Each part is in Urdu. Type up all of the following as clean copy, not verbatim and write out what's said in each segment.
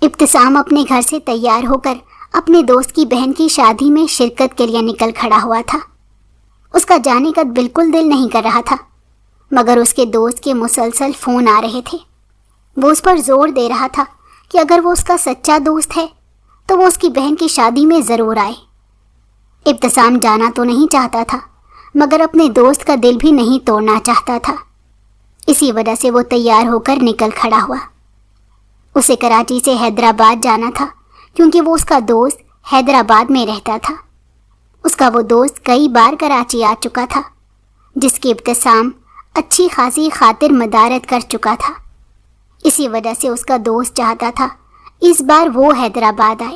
ابتسام اپنے گھر سے تیار ہو کر اپنے دوست کی بہن کی شادی میں شرکت کے لیے نکل کھڑا ہوا تھا۔ اس کا جانے کا بالکل دل نہیں کر رہا تھا، مگر اس کے دوست کے مسلسل فون آ رہے تھے۔ وہ اس پر زور دے رہا تھا کہ اگر وہ اس کا سچا دوست ہے تو وہ اس کی بہن کی شادی میں ضرور آئے۔ ابتسام جانا تو نہیں چاہتا تھا، مگر اپنے دوست کا دل بھی نہیں توڑنا چاہتا تھا۔ اسی وجہ سے وہ تیار ہو کر نکل کھڑا ہوا۔ اسے کراچی سے حیدرآباد جانا تھا، کیونکہ وہ اس کا دوست حیدرآباد میں رہتا تھا۔ اس کا وہ دوست کئی بار کراچی آ چکا تھا، جس کی ابتسام اچھی خاصی خاطر مدارت کر چکا تھا۔ اسی وجہ سے اس کا دوست چاہتا تھا اس بار وہ حیدرآباد آئے۔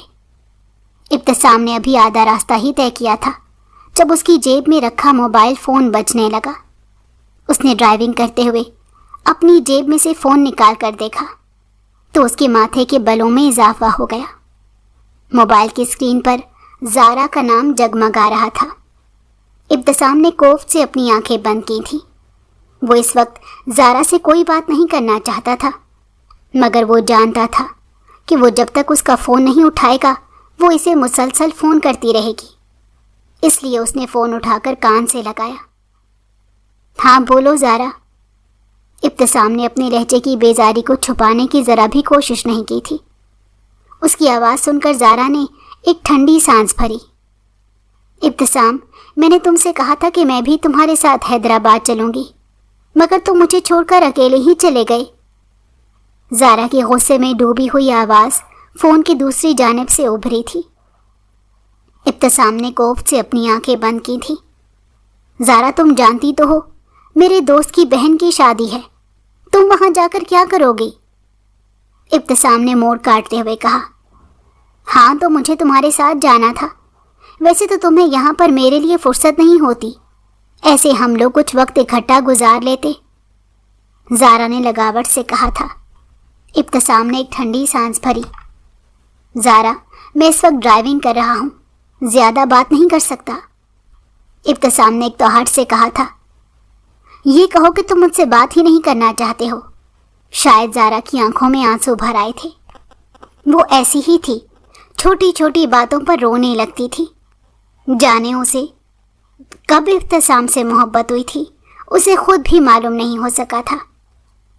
ابتسام نے ابھی آدھا راستہ ہی طے کیا تھا جب اس کی جیب میں رکھا موبائل فون بجنے لگا۔ اس نے ڈرائیونگ کرتے ہوئے اپنی جیب میں سے فون نکال کر دیکھا تو اس کے ماتھے کے بلوں میں اضافہ ہو گیا۔ موبائل کی اسکرین پر زارا کا نام جگمگا رہا تھا۔ ابتسام نے کوفت سے اپنی آنکھیں بند کی تھیں۔ وہ اس وقت زارا سے کوئی بات نہیں کرنا چاہتا تھا، مگر وہ جانتا تھا کہ وہ جب تک اس کا فون نہیں اٹھائے گا وہ اسے مسلسل فون کرتی رہے گی۔ اس لیے اس نے فون اٹھا کر کان سے لگایا۔ ہاں بولو زارا۔ ابتسام نے اپنے لہجے کی بیزاری کو چھپانے کی ذرا بھی کوشش نہیں کی تھی۔ اس کی آواز سن کر زارا نے ایک ٹھنڈی سانس بھری۔ ابتسام، میں نے تم سے کہا تھا کہ میں بھی تمہارے ساتھ حیدرآباد چلوں گی، مگر تم مجھے چھوڑ کر اکیلے ہی چلے گئے۔ زارا کی غصے میں ڈوبی ہوئی آواز فون کی دوسری جانب سے ابھری تھی۔ ابتسام نے کوفت سے اپنی آنکھیں بند کی تھیں۔ زارا، تم جانتی تو ہو میرے دوست کی بہن کی شادی ہے، تم وہاں جا کر کیا کرو گی؟ ابتسام نے موڑ کاٹتے ہوئے کہا۔ ہاں تو مجھے تمہارے ساتھ جانا تھا، ویسے تو تمہیں یہاں پر میرے لیے فرصت نہیں ہوتی، ایسے ہم لوگ کچھ وقت اکٹھا گزار لیتے، زارا نے لگاوٹ سے کہا تھا۔ ابتسام نے ایک ٹھنڈی سانس بھری۔ زارا، میں اس وقت ڈرائیونگ کر رہا ہوں، زیادہ بات نہیں کر سکتا، ابتسام نے ایک توہٹ سے کہا تھا۔ یہ کہو کہ تم مجھ سے بات ہی نہیں کرنا چاہتے ہو۔ شاید زارا کی آنکھوں میں آنسو بھر آئے تھے۔ وہ ایسی ہی تھی، چھوٹی چھوٹی باتوں پر رونے لگتی تھی۔ جانے اسے کب ابتسام سے محبت ہوئی تھی اسے خود بھی معلوم نہیں ہو سکا تھا،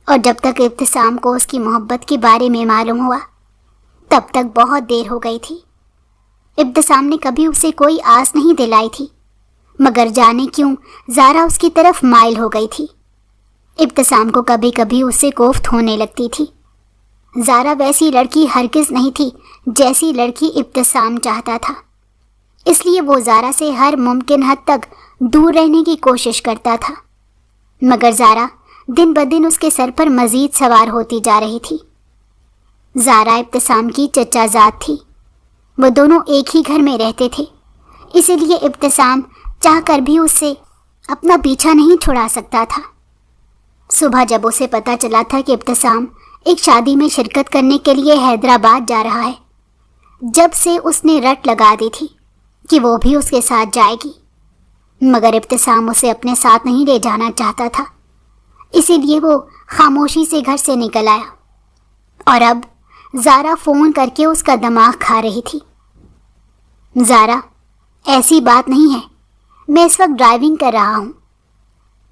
اور جب تک ابتسام کو اس کی محبت کے بارے میں معلوم ہوا تب تک بہت دیر ہو گئی تھی۔ ابتسام نے کبھی اسے کوئی آس نہیں دلائی تھی، مگر جانے کیوں زارا اس کی طرف مائل ہو گئی تھی۔ ابتسام کو کبھی کبھی اس سے کوفت ہونے لگتی تھی۔ زارا ویسی لڑکی ہرگز نہیں تھی جیسی لڑکی ابتسام چاہتا تھا، اس لیے وہ زارا سے ہر ممکن حد تک دور رہنے کی کوشش کرتا تھا، مگر زارا دن بدن اس کے سر پر مزید سوار ہوتی جا رہی تھی۔ زارا ابتسام کی چچا زاد تھی، وہ دونوں ایک ہی گھر میں رہتے تھے، اسی لیے ابتسام چاہ کر بھی اس سے اپنا پیچھا نہیں چھڑا سکتا تھا۔ صبح جب اسے پتہ چلا تھا کہ ابتسام ایک شادی میں شرکت کرنے کے لیے حیدرآباد جا رہا ہے، جب سے اس نے رٹ لگا دی تھی کہ وہ بھی اس کے ساتھ جائے گی، مگر ابتسام اسے اپنے ساتھ نہیں لے جانا چاہتا تھا، اسی لیے وہ خاموشی سے گھر سے نکل آیا، اور اب زارا فون کر کے اس کا دماغ کھا رہی تھی۔ زارا، ایسی بات نہیں ہے، میں اس وقت ڈرائیونگ کر رہا ہوں۔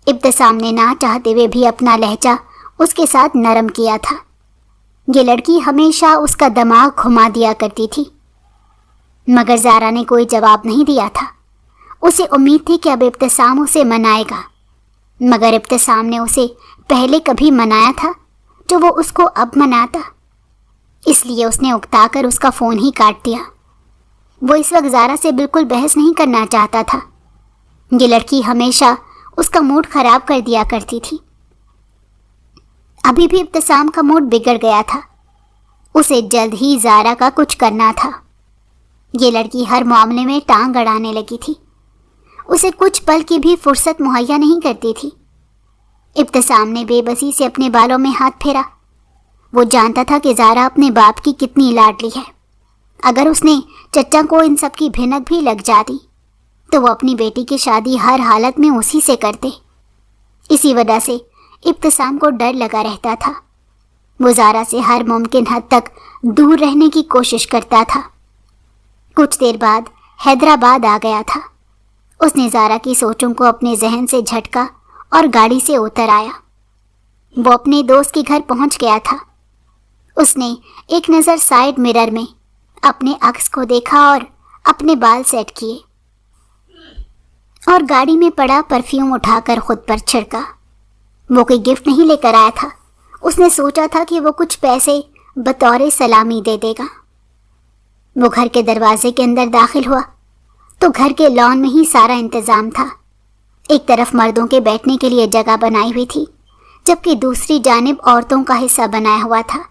ابتسام نے نہ چاہتے ہوئے بھی اپنا لہجہ اس کے ساتھ نرم کیا تھا۔ یہ لڑکی ہمیشہ اس کا دماغ گھما دیا کرتی تھی، مگر زارا نے کوئی جواب نہیں دیا تھا۔ اسے امید تھی کہ اب ابتسام اسے منائے گا، مگر ابتسام نے اسے پہلے کبھی منایا تھا جو وہ اس کو اب مناتا، اس لیے اس نے اکتا کر اس کا فون ہی کاٹ دیا۔ وہ اس وقت زارا سے بالکل بحث نہیں کرنا چاہتا تھا، یہ لڑکی ہمیشہ اس کا موڈ خراب کر دیا کرتی تھی۔ ابھی بھی ابتسام کا موڈ بگڑ گیا تھا، اسے جلد ہی زارا کا کچھ کرنا تھا۔ یہ لڑکی ہر معاملے میں ٹانگ اڑانے لگی تھی، اسے کچھ پل کی بھی فرصت مہیا نہیں کرتی تھی۔ ابتسام نے بے بسی سے اپنے بالوں میں ہاتھ پھیرا۔ وہ جانتا تھا کہ زارا اپنے باپ کی کتنی لاڈلی ہے، اگر اس نے چچا کو ان سب کی بھنک بھی لگ جاتی تو وہ اپنی بیٹی کی شادی ہر حالت میں اسی سے کرتے۔ اسی وجہ سے ابتسام کو ڈر لگا رہتا تھا۔ وہ زارا سے ہر ممکن حد تک دور رہنے کی کوشش کرتا تھا۔ کچھ دیر بعد حیدرآباد آ گیا تھا۔ اس نے زارا کی سوچوں کو اپنے ذہن سے جھٹکا اور گاڑی سے اتر آیا۔ وہ اپنے دوست کے گھر پہنچ گیا تھا۔ اس نے ایک نظر سائیڈ مرر میں اپنے عکس کو دیکھا اور اپنے بال سیٹ کیے اور گاڑی میں پڑا پرفیوم اٹھا کر خود پر چھڑکا۔ وہ کوئی گفٹ نہیں لے کر آیا تھا۔ اس نے سوچا تھا کہ وہ کچھ پیسے بطور سلامی دے دے گا۔ وہ گھر کے دروازے کے اندر داخل ہوا تو گھر کے لان میں ہی سارا انتظام تھا۔ ایک طرف مردوں کے بیٹھنے کے لیے جگہ بنائی ہوئی تھی، جبکہ دوسری جانب عورتوں کا حصہ بنایا ہوا تھا۔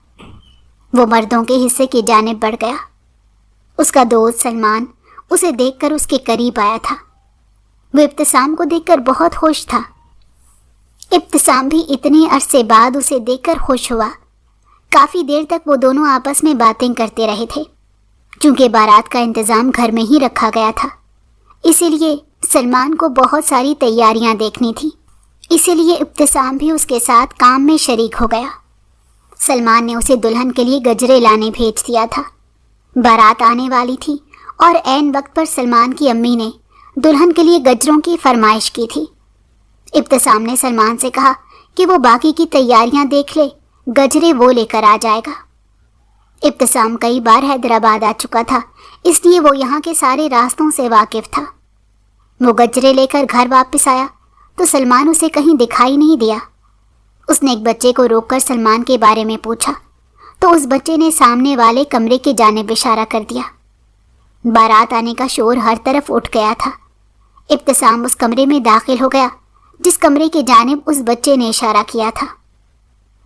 وہ مردوں کے حصے کی جانب بڑھ گیا۔ اس کا دوست سلمان اسے دیکھ کر اس کے قریب آیا تھا۔ وہ ابتسام کو دیکھ کر بہت خوش تھا۔ ابتسام بھی اتنے عرصے بعد اسے دیکھ کر خوش ہوا۔ کافی دیر تک وہ دونوں آپس میں باتیں کرتے رہے تھے۔ چونکہ بارات کا انتظام گھر میں ہی رکھا گیا تھا، اسی لیے سلمان کو بہت ساری تیاریاں دیکھنی تھی، اسی لیے ابتسام بھی اس کے ساتھ کام میں شریک ہو گیا۔ سلمان نے اسے دلہن کے لیے گجرے لانے بھیج دیا تھا۔ بارات آنے والی تھی اور عین وقت پر سلمان کی امی نے دلہن کے لیے گجروں کی فرمائش کی تھی۔ ابتسام نے سلمان سے کہا کہ وہ باقی کی تیاریاں دیکھ لے، گجرے وہ لے کر آ جائے گا۔ ابتسام کئی بار حیدرآباد آ چکا تھا، اس لیے وہ یہاں کے سارے راستوں سے واقف تھا۔ وہ گجرے لے کر گھر واپس آیا تو سلمان اسے کہیں دکھائی نہیں دیا۔ اس نے ایک بچے کو روک کر سلمان کے بارے میں پوچھا تو اس بچے نے سامنے والے کمرے کی جانب اشارہ کر دیا۔ بارات آنے کا شور ہر طرف اٹھ گیا تھا۔ ابتسام اس کمرے میں داخل ہو گیا جس کمرے کی جانب اس بچے نے اشارہ کیا تھا۔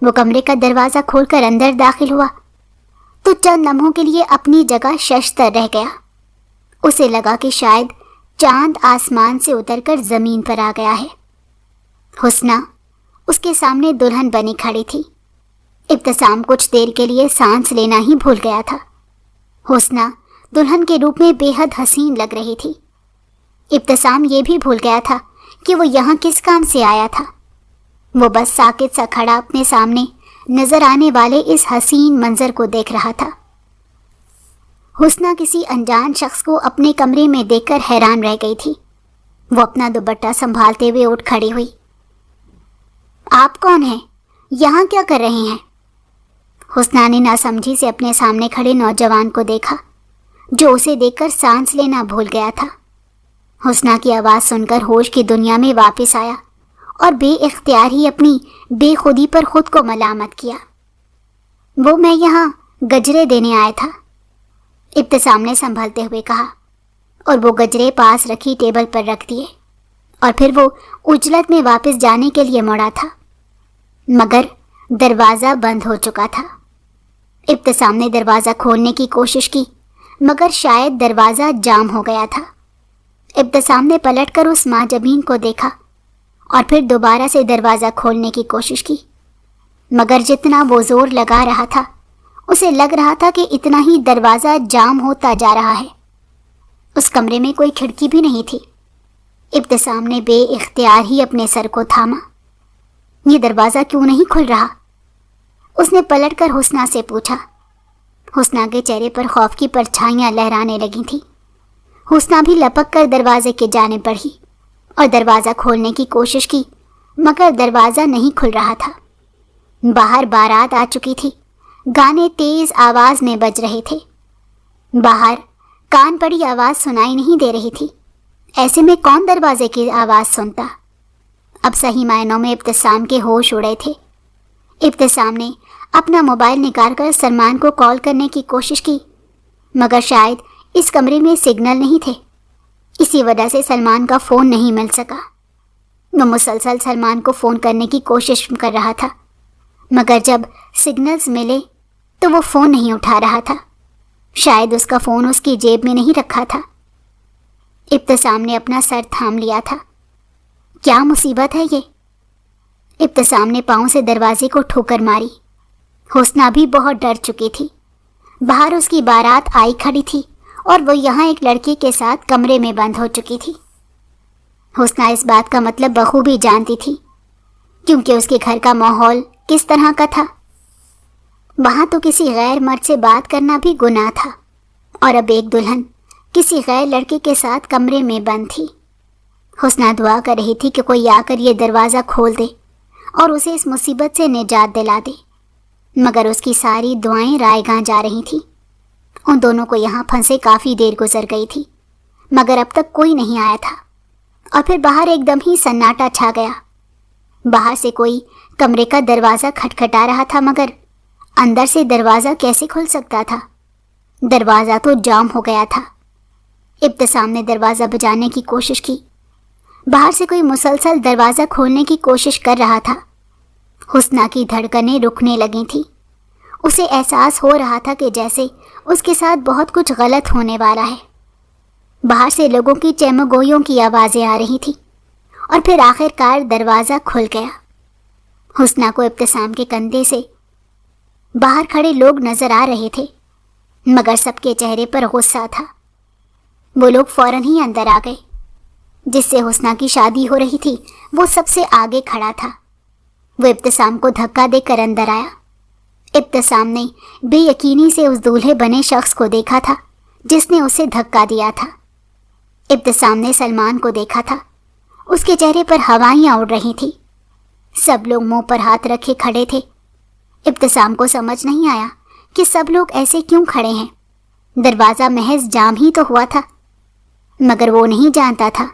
وہ کمرے کا دروازہ کھول کر اندر داخل ہوا تو چند لمحوں کے لیے اپنی جگہ ششدر رہ گیا۔ اسے لگا کہ شاید چاند آسمان سے اتر کر زمین پر آ گیا ہے۔ حسنہ اس کے سامنے دلہن بنی کھڑی تھی۔ ابتسام کچھ دیر کے لیے سانس لینا ہی بھول گیا تھا۔ حسنہ دلہن کے روپ میں بے حد حسین لگ رہی تھی۔ ابتسام یہ بھی بھول گیا تھا کہ وہ یہاں کس کام سے آیا تھا۔ وہ بس ساکت سا کھڑا اپنے سامنے نظر آنے والے اس حسین منظر کو دیکھ رہا تھا۔ حسنہ کسی انجان شخص کو اپنے کمرے میں دیکھ کر حیران رہ گئی تھی۔ وہ اپنا دوپٹہ سنبھالتے ہوئے اٹھ کھڑی ہوئی۔ آپ کون ہیں؟ یہاں کیا کر رہے ہیں؟ حسنہ نے ناسمجھی سے اپنے سامنے کھڑے نوجوان کو دیکھا جو اسے دیکھ کر سانس لینا بھول گیا تھا۔ حسنہ کی آواز سن کر ہوش کی دنیا میں واپس آیا اور بے اختیار ہی اپنی بے خودی پر خود کو ملامت کیا۔ وہ میں یہاں گجرے دینے آیا تھا، ابتسام نے سنبھلتے ہوئے کہا، اور وہ گجرے پاس رکھی ٹیبل پر رکھ دیے اور پھر وہ اجلت میں واپس جانے کے لیے مڑا تھا، مگر دروازہ بند ہو چکا تھا۔ ابتسام نے دروازہ کھولنے کی کوشش کی مگر شاید دروازہ جام ہو گیا تھا۔ ابتسام نے پلٹ کر اس ماں جبین کو دیکھا اور پھر دوبارہ سے دروازہ کھولنے کی کوشش کی، مگر جتنا وہ زور لگا رہا تھا اسے لگ رہا تھا کہ اتنا ہی دروازہ جام ہوتا جا رہا ہے۔ اس کمرے میں کوئی کھڑکی بھی نہیں تھی۔ ابتسام نے بے اختیار ہی اپنے سر کو تھاما۔ یہ دروازہ کیوں نہیں کھل رہا؟ اس نے پلٹ کر حسنہ سے پوچھا۔ حسنہ کے چہرے پر خوف کی پرچھائیاں لہرانے لگی تھیں۔ حسنہ بھی لپک کر دروازے کے جانب بڑھی اور دروازہ کھولنے کی کوشش کی، مگر دروازہ نہیں کھل رہا تھا۔ باہر بارات آ چکی تھی، گانے تیز آواز میں بج رہے تھے۔ باہر کان پڑی آواز سنائی نہیں دے رہی تھی۔ ایسے میں کون دروازے کی آواز سنتا؟ اب صحیح معنوں میں ابتسام کے ہوش اڑے تھے۔ ابتسام نے اپنا موبائل نکال کر سلمان کو کال کرنے کی کوشش کی، مگر شاید اس کمرے میں سگنل نہیں تھے، اسی وجہ سے سلمان کا فون نہیں مل سکا۔ وہ مسلسل سلمان کو فون کرنے کی کوشش کر رہا تھا، مگر جب سگنلز ملے تو وہ فون نہیں اٹھا رہا تھا۔ شاید اس کا فون اس کی جیب میں نہیں رکھا تھا۔ ابتسام نے اپنا سر تھام لیا تھا۔ کیا مصیبت ہے یہ؟ ابتسام نے پاؤں سے دروازے کو ٹھوکر ماری۔ حسنہ بھی بہت ڈر چکی تھی۔ باہر اس کی بارات آئی کھڑی تھی اور وہ یہاں ایک لڑکے کے ساتھ کمرے میں بند ہو چکی تھی۔ حسنہ اس بات کا مطلب بخوبی جانتی تھی، کیونکہ اس کے گھر کا ماحول کس طرح کا تھا۔ وہاں تو کسی غیر مرد سے بات کرنا بھی گناہ تھا، اور اب ایک دلہن کسی غیر لڑکے کے ساتھ کمرے میں بند تھی۔ حسنہ دعا کر رہی تھی کہ کوئی آ کر یہ دروازہ کھول دے اور اسے اس مصیبت سے نجات دلا دے، مگر اس کی ساری دعائیں رائے گاں جا رہی تھیں۔ ان دونوں کو یہاں پھنسے کافی دیر گزر گئی تھی، مگر اب تک کوئی نہیں آیا تھا، اور پھر باہر ایک دم ہی سناٹا چھا گیا۔ باہر سے کوئی کمرے کا دروازہ کھٹکھٹا رہا تھا، مگر اندر سے دروازہ کیسے کھل سکتا تھا؟ دروازہ تو جام ہو گیا تھا۔ ابتسام نے دروازہ بجانے کی کوشش کی۔ باہر سے کوئی مسلسل دروازہ کھولنے کی کوشش کر رہا تھا۔ حسنہ کی دھڑکنیں رکنے لگی تھیں۔ اسے احساس ہو رہا تھا کہ جیسے اس کے ساتھ بہت کچھ غلط ہونے والا ہے۔ باہر سے لوگوں کی چیمگوئیوں کی آوازیں آ رہی تھیں، اور پھر آخر کار دروازہ کھل گیا۔ حسنہ کو ابتسام کے کندھے سے باہر کھڑے لوگ نظر آ رہے تھے، مگر سب کے چہرے پر غصہ تھا۔ وہ لوگ فوراً ہی اندر آ گئے۔ جس سے حسنہ کی شادی ہو رہی تھی وہ سب سے آگے کھڑا تھا۔ وہ ابتسام کو دھکا دے کر اندر آیا۔ ابتسام نے بے یقینی سے اس دولہے بنے شخص کو دیکھا تھا جس نے اسے دھکا دیا تھا۔ ابتسام نے سلمان کو دیکھا تھا، اس کے چہرے پر ہوائیاں اڑ رہی تھیں۔ سب لوگ منہ پر ہاتھ رکھے کھڑے تھے۔ ابتسام کو سمجھ نہیں آیا کہ سب لوگ ایسے کیوں کھڑے ہیں۔ دروازہ محض جام ہی تو ہوا تھا، مگر وہ نہیں جانتا تھا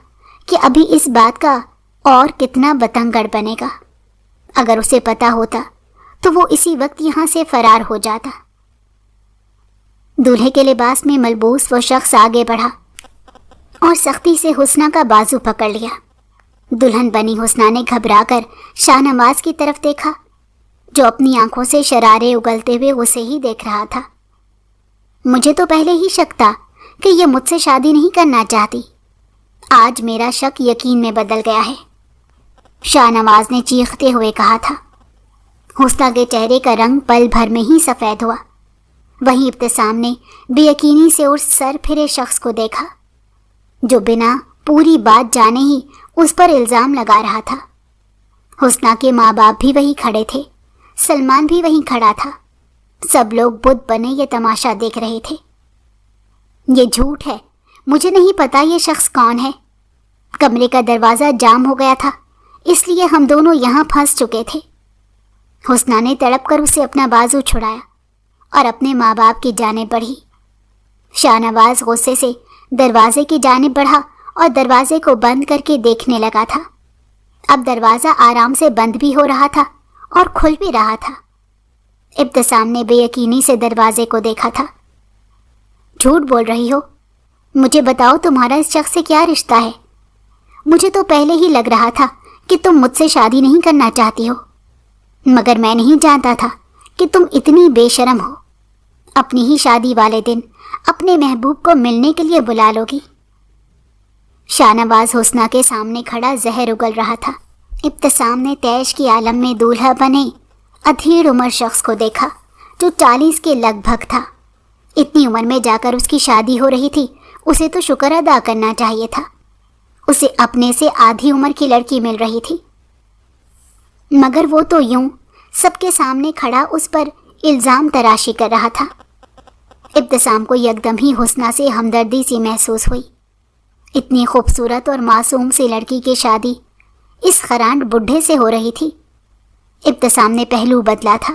کہ ابھی اس بات کا اور کتنا بتنگڑ بنے گا۔ اگر اسے پتا ہوتا تو وہ اسی وقت یہاں سے فرار ہو جاتا۔ دولہے کے لباس میں ملبوس وہ شخص آگے بڑھا اور سختی سے حسنہ کا بازو پکڑ لیا۔ دلہن بنی حسنہ نے گھبرا کر شاہ نواز کی طرف دیکھا، جو اپنی آنکھوں سے شرارے اگلتے ہوئے اسے ہی دیکھ رہا تھا۔ مجھے تو پہلے ہی شک تھا کہ یہ مجھ سے شادی نہیں کرنا چاہتی، آج میرا شک یقین میں بدل گیا ہے، شاہ نواز نے چیختے ہوئے کہا تھا۔ حسنہ کے چہرے کا رنگ پل بھر میں ہی سفید ہوا۔ وہیں ابتسام نے بے یقینی سے اس سر پھرے شخص کو دیکھا جو بنا پوری بات جانے ہی اس پر الزام لگا رہا تھا۔ حسنہ کے ماں باپ بھی وہیں کھڑے تھے، سلمان بھی وہیں کھڑا تھا۔ سب لوگ بت بنے یہ تماشا دیکھ رہے تھے۔ یہ جھوٹ ہے، مجھے نہیں پتا یہ شخص کون ہے۔ کمرے کا دروازہ جام ہو گیا تھا، اس لیے ہم دونوں یہاں پھنس چکے تھے۔ حسنہ نے تڑپ کر اسے اپنا بازو چھڑایا اور اپنے ماں باپ کی جانب بڑھی۔ شاہ نواز غصے سے دروازے کی جانب بڑھا اور دروازے کو بند کر کے دیکھنے لگا تھا۔ اب دروازہ آرام سے بند بھی ہو رہا تھا اور کھل بھی رہا تھا۔ ابتسام نے بے یقینی سے دروازے کو دیکھا تھا۔ جھوٹ بول رہی ہو، مجھے بتاؤ تمہارا اس شخص سے کیا رشتہ ہے؟ مجھے تو پہلے ہی لگ رہا تھا کہ تم مجھ سے شادی نہیں کرنا چاہتی ہو، مگر میں نہیں جانتا تھا کہ تم اتنی بے شرم ہو۔ اپنی ہی شادی والے دن اپنے محبوب کو ملنے کے لیے بلا لو گی۔ شاہ نواز حسنہ کے سامنے کھڑا زہر اگل رہا تھا۔ ابتسام نے تیش کی عالم میں دولہا بنے ادھیڑ عمر شخص کو دیکھا جو 40 کے لگ بھگ تھا۔ اتنی عمر میں جا کر اس کی شادی ہو رہی تھی، اسے تو شکر ادا کرنا چاہیے تھا۔ اسے اپنے سے آدھی عمر کی لڑکی مل رہی تھی، مگر وہ تو یوں سب کے سامنے کھڑا اس پر الزام تراشی کر رہا تھا۔ ابتسام کو یکدم ہی حسنہ سے ہمدردی سی محسوس ہوئی۔ اتنی خوبصورت اور معصوم سی لڑکی کی شادی اس خرانڈ بڈھے سے ہو رہی تھی۔ ابتسام نے پہلو بدلا تھا۔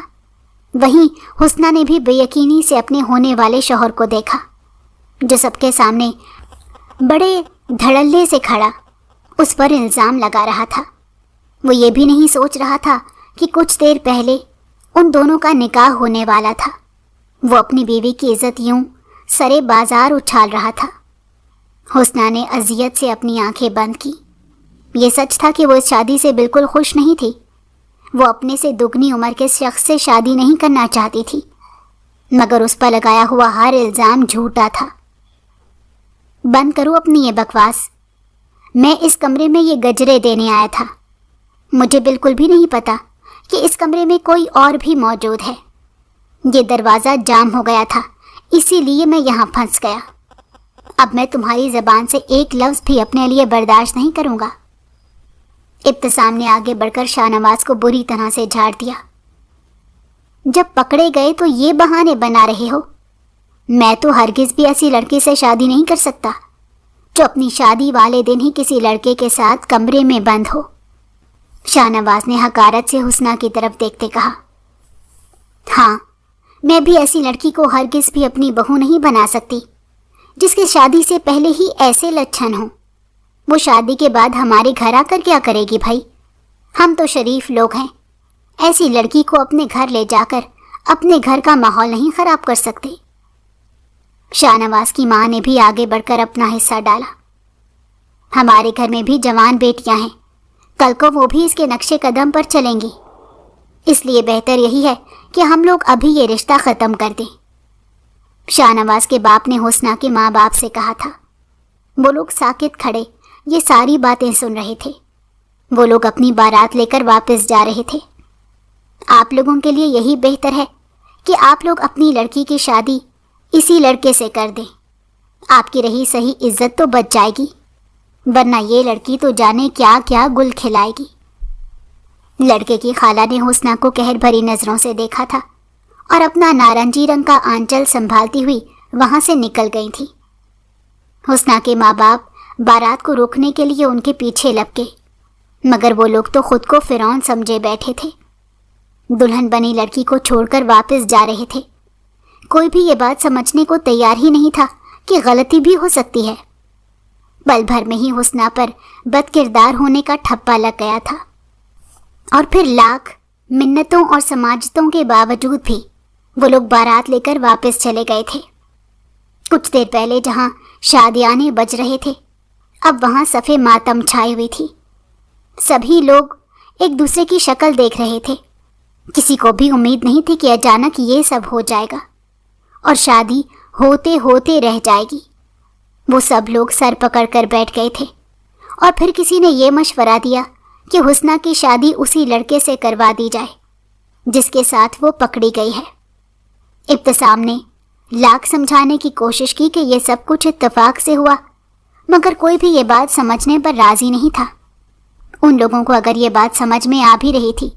وہیں حسنہ نے بھی بے یقینی سے اپنے ہونے والے شوہر کو دیکھا جو سب کے سامنے بڑے دھڑلے سے کھڑا اس پر الزام لگا رہا تھا۔ وہ یہ بھی نہیں سوچ رہا تھا کہ کچھ دیر پہلے ان دونوں کا نکاح ہونے والا تھا۔ وہ اپنی بیوی کی عزت یوں سرے بازار اچھال رہا تھا۔ حسنہ نے اذیت سے اپنی آنکھیں بند کی۔ یہ سچ تھا کہ وہ اس شادی سے بالکل خوش نہیں تھی۔ وہ اپنے سے دگنی عمر کے شخص سے شادی نہیں کرنا چاہتی تھی، مگر اس پر لگایا ہوا ہر الزام جھوٹا تھا۔ بند کرو اپنی یہ بکواس، میں اس کمرے میں یہ گجرے دینے آیا تھا۔ مجھے بالکل بھی نہیں پتا کہ اس کمرے میں کوئی اور بھی موجود ہے۔ یہ دروازہ جام ہو گیا تھا، اسی لیے میں یہاں پھنس گیا۔ اب میں تمہاری زبان سے ایک لفظ بھی اپنے لیے برداشت نہیں کروں گا۔ ابتسام نے آگے بڑھ کر شاہ نواز کو بری طرح سے جھاڑ دیا۔ جب پکڑے گئے تو یہ بہانے بنا رہے ہو؟ میں تو ہرگز بھی ایسی لڑکی سے شادی نہیں کر سکتا جو اپنی شادی والے دن ہی کسی لڑکے کے ساتھ کمرے میں بند ہو۔ شاہ نواز نے حقارت سے حسنہ کی طرف دیکھتے کہا۔ ہاں، میں بھی ایسی لڑکی کو ہرگز بھی اپنی بہو نہیں بنا سکتی جس کے شادی سے پہلے ہی ایسے لچھن ہوں۔ وہ شادی کے بعد ہمارے گھر آ کر کیا کرے گی بھائی؟ ہم تو شریف لوگ ہیں، ایسی لڑکی کو اپنے گھر لے جا کر اپنے گھر کا ماحول نہیں خراب کر سکتے۔ شاہ نواز کی ماں نے بھی آگے بڑھ کر اپنا حصہ ڈالا۔ ہمارے گھر میں بھی جوان بیٹیاں ہیں، کل کو وہ بھی اس کے نقش قدم پر چلیں گی، اس لیے بہتر یہی ہے کہ ہم لوگ ابھی یہ رشتہ ختم کر دیں۔ شاہ نواز کے باپ نے حسنہ کے ماں باپ سے کہا تھا۔ وہ لوگ ساکت کھڑے یہ ساری باتیں سن رہے تھے۔ وہ لوگ اپنی بارات لے کر واپس جا رہے تھے۔ آپ لوگوں کے لیے یہی بہتر ہے کہ آپ لوگ اپنی لڑکی کی شادی اسی لڑکے سے کر دیں۔ آپ کی رہی صحیح عزت تو بچ جائے گی، ورنہ یہ لڑکی تو جانے کیا کیا گل کھلائے گی۔ لڑکے کی خالہ نے حسنہ کو قہر بھری نظروں سے دیکھا تھا اور اپنا نارنجی رنگ کا آنچل سنبھالتی ہوئی وہاں سے نکل گئی تھی۔ حسنہ کے ماں باپ بارات کو روکنے کے لیے ان کے پیچھے لپکے، مگر وہ لوگ تو خود کو فرعون سمجھے بیٹھے تھے۔ دلہن بنی لڑکی کو چھوڑ کر واپس جا رہے تھے۔ کوئی بھی یہ بات سمجھنے کو تیار ہی نہیں تھا کہ غلطی بھی ہو سکتی ہے۔ پل بھر میں ہی حسنہ پر بد کردار ہونے کا ٹھپا لگ گیا تھا، اور پھر لاکھ منتوں اور سماجتوں کے باوجود بھی وہ لوگ بارات لے کر واپس چلے گئے تھے۔ کچھ دیر پہلے جہاں شادیانے بج رہے تھے، اب وہاں صفے ماتم چھائی ہوئی تھی۔ سبھی لوگ ایک دوسرے کی شکل دیکھ رہے تھے۔ کسی کو بھی امید نہیں تھی کہ اچانک یہ سب ہو جائے گا اور شادی ہوتے ہوتے رہ جائے گی۔ وہ سب لوگ سر پکڑ کر بیٹھ گئے تھے، اور پھر کسی نے یہ مشورہ دیا کہ حسنہ کی شادی اسی لڑکے سے کروا دی جائے جس کے ساتھ وہ پکڑی گئی ہے۔ ابتسام نے لاکھ سمجھانے کی کوشش کی کہ یہ سب کچھ اتفاق سے ہوا، مگر کوئی بھی یہ بات سمجھنے پر راضی نہیں تھا۔ ان لوگوں کو اگر یہ بات سمجھ میں آ بھی رہی تھی،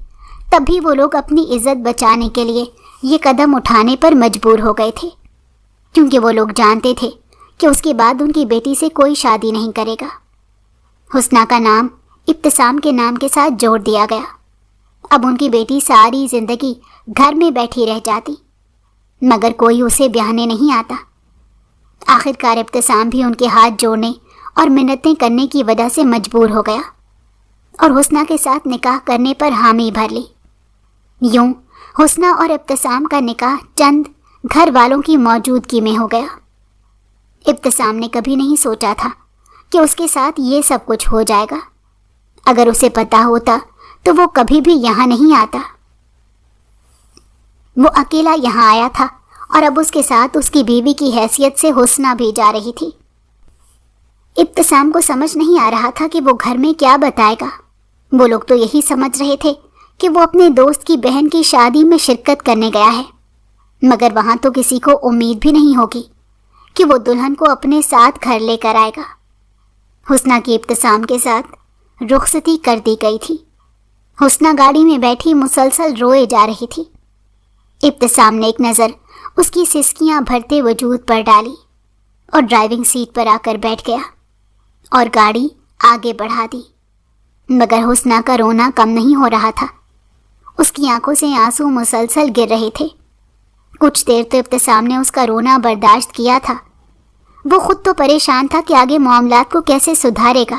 تب بھی وہ لوگ اپنی عزت بچانے کے لیے یہ قدم اٹھانے پر مجبور ہو گئے تھے، کیونکہ وہ لوگ جانتے تھے کہ اس کے بعد ان کی بیٹی سے کوئی شادی نہیں کرے گا۔ حسنہ کا نام ابتسام کے نام کے ساتھ جوڑ دیا گیا۔ اب ان کی بیٹی ساری زندگی گھر میں بیٹھی رہ جاتی، مگر کوئی اسے بیاہنے نہیں آتا۔ آخر کار ابتسام بھی ان کے ہاتھ جوڑنے اور منتیں کرنے کی وجہ سے مجبور ہو گیا اور حسنہ کے ساتھ نکاح کرنے پر حامی بھر لی۔ یوں حسنہ اور ابتسام کا نکاح چند گھر والوں کی موجودگی میں ہو گیا۔ ابتسام نے کبھی نہیں سوچا تھا کہ اس کے ساتھ یہ سب کچھ ہو جائے گا۔ اگر اسے پتا ہوتا تو وہ کبھی بھی یہاں نہیں آتا۔ وہ اکیلا یہاں آیا تھا، اور اب اس کے ساتھ اس کی بیوی کی حیثیت سے حسنہ بھی جا رہی تھی۔ ابتسام کو سمجھ نہیں آ رہا تھا کہ وہ گھر میں کیا بتائے گا۔ وہ لوگ تو یہی سمجھ رہے تھے کہ وہ اپنے دوست کی بہن کی شادی میں شرکت کرنے گیا ہے، مگر وہاں تو کسی کو امید بھی نہیں ہوگی کہ وہ دلہن کو اپنے ساتھ گھر لے کر آئے گا۔ حسنہ کی ابتسام کے ساتھ رخصتی کر دی گئی تھی۔ حسنہ گاڑی میں بیٹھی مسلسل روئے جا رہی تھی۔ ابتسام نے ایک نظر اس کی سسکیاں بھرتے وجود پر ڈالی اور ڈرائیونگ سیٹ پر آ کر بیٹھ گیا اور گاڑی آگے بڑھا دی، مگر حسنہ کا رونا کم نہیں ہو رہا تھا۔ اس کی آنکھوں سے آنسو مسلسل گر رہے تھے۔ کچھ دیر تو ابتسام نے اس کا رونا برداشت کیا تھا۔ وہ خود تو پریشان تھا کہ آگے معاملات کو کیسے سدھارے گا،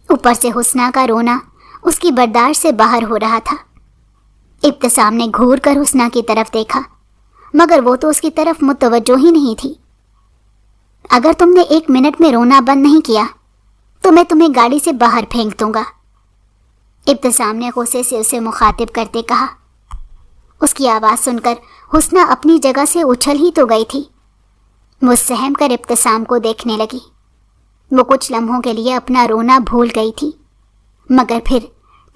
اوپر سے حسنہ کا رونا اس کی برداشت سے باہر ہو رہا تھا۔ ابتسام نے گھور کر حسنہ کی طرف دیکھا، مگر وہ تو اس کی طرف متوجہ ہی نہیں تھی۔ اگر تم نے 1 منٹ میں رونا بند نہیں کیا تو میں تمہیں گاڑی سے باہر پھینک دوں گا، ابتسام نے غصے سے اسے مخاطب کرتے کہا۔ اس کی آواز سن کر حسنہ اپنی جگہ سے اچھل ہی تو گئی تھی۔ وہ سہم کر ابتسام کو دیکھنے لگی۔ وہ کچھ لمحوں کے لیے اپنا رونا بھول گئی تھی، مگر پھر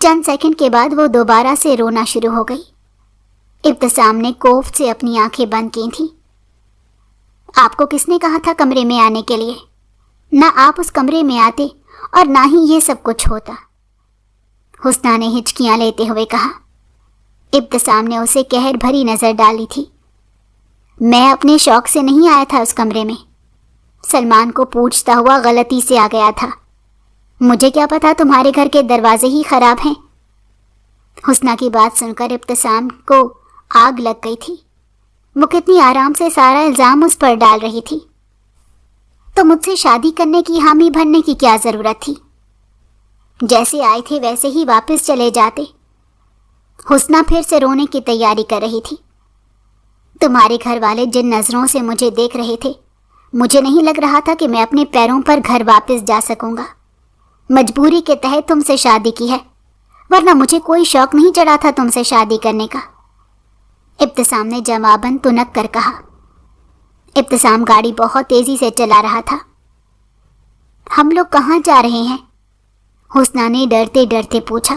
چند سیکنڈ کے بعد وہ دوبارہ سے رونا شروع ہو گئی۔ ابتسام نے کوفت سے اپنی آنکھیں بند کی تھیں۔ آپ کو کس نے کہا تھا کمرے میں آنے کے لیے؟ نہ آپ اس کمرے میں آتے اور نہ ہی یہ سب کچھ ہوتا، حسنہ نے ہچکیاں لیتے ہوئے کہا۔ ابتسام نے اسے قہر بھری نظر ڈالی تھی۔ میں اپنے شوق سے نہیں آیا تھا اس کمرے میں، سلمان کو پوچھتا ہوا غلطی سے آ گیا تھا۔ مجھے کیا پتا تمہارے گھر کے دروازے ہی خراب ہیں۔ حسنہ کی بات سن کر ابتسام کو آگ لگ گئی تھی۔ وہ کتنی آرام سے سارا الزام اس پر ڈال رہی تھی۔ تو مجھ سے شادی کرنے کی حامی بھرنے کی کیا ضرورت تھی؟ جیسے آئے تھے ویسے ہی واپس چلے جاتے۔ حسنہ پھر سے رونے کی تیاری کر رہی تھی۔ تمہارے گھر والے جن نظروں سے مجھے دیکھ رہے تھے، مجھے نہیں لگ رہا تھا کہ میں اپنے پیروں پر گھر واپس جا سکوں گا۔ مجبوری کے تحت تم سے شادی کی ہے، ورنہ مجھے کوئی شوق نہیں چڑھا تھا تم سے شادی کرنے کا، ابتسام نے جواباً تنک کر کہا۔ ابتسام گاڑی بہت تیزی سے چلا رہا تھا۔ ہم لوگ کہاں جا رہے ہیں؟ حسنہ نے ڈرتے ڈرتے پوچھا۔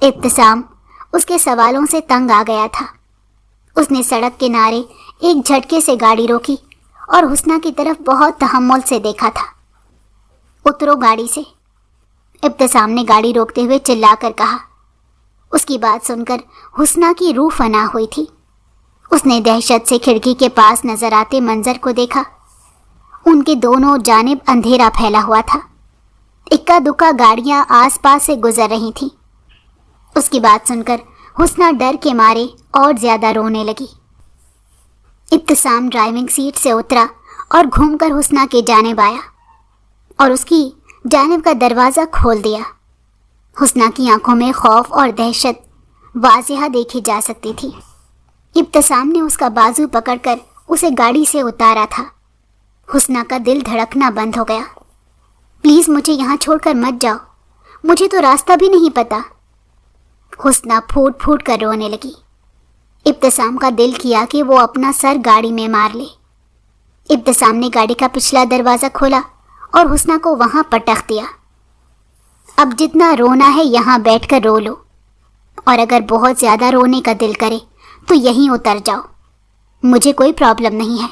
ابتسام اس کے سوالوں سے تنگ آ گیا تھا۔ اس نے سڑک کنارے ایک جھٹکے سے گاڑی روکی اور حسنہ کی طرف بہت تحمل سے دیکھا تھا۔ اترو گاڑی سے، ابتسام نے گاڑی روکتے ہوئے چلا کر کہا۔ اس کی بات سن کر حسنہ کی روح فنا ہوئی تھی۔ اس نے دہشت سے کھڑکی کے پاس نظر آتے منظر کو دیکھا۔ ان کے دونوں جانب اندھیرا پھیلا ہوا تھا۔ اکا دکا گاڑیاں آس پاس سے گزر رہی تھیں۔ اس کی بات سن کر حسنہ ڈر کے مارے اور زیادہ رونے لگی۔ ابتسام ڈرائیونگ سیٹ سے اترا اور گھوم کر حسنہ کے جانب آیا اور اس کی جانب کا دروازہ کھول دیا۔ حسنہ کی آنکھوں میں خوف اور دہشت واضح دیکھی جا سکتی تھی۔ ابتسام نے اس کا بازو پکڑ کر اسے گاڑی سے اتارا تھا۔ حسنہ کا دل دھڑکنا بند ہو گیا۔ پلیز مجھے یہاں چھوڑ کر مت جاؤ، مجھے تو راستہ بھی نہیں پتا۔ حسنہ پھوٹ پھوٹ کر رونے لگی۔ ابتسام کا دل کیا کہ وہ اپنا سر گاڑی میں مار لے۔ ابتسام نے گاڑی کا پچھلا دروازہ کھولا اور حسنہ کو وہاں پٹخ دیا۔ اب جتنا رونا ہے یہاں بیٹھ کر رو لو، اور اگر بہت زیادہ رونے کا دل کرے تو یہیں اتر جاؤ، مجھے کوئی پرابلم نہیں ہے،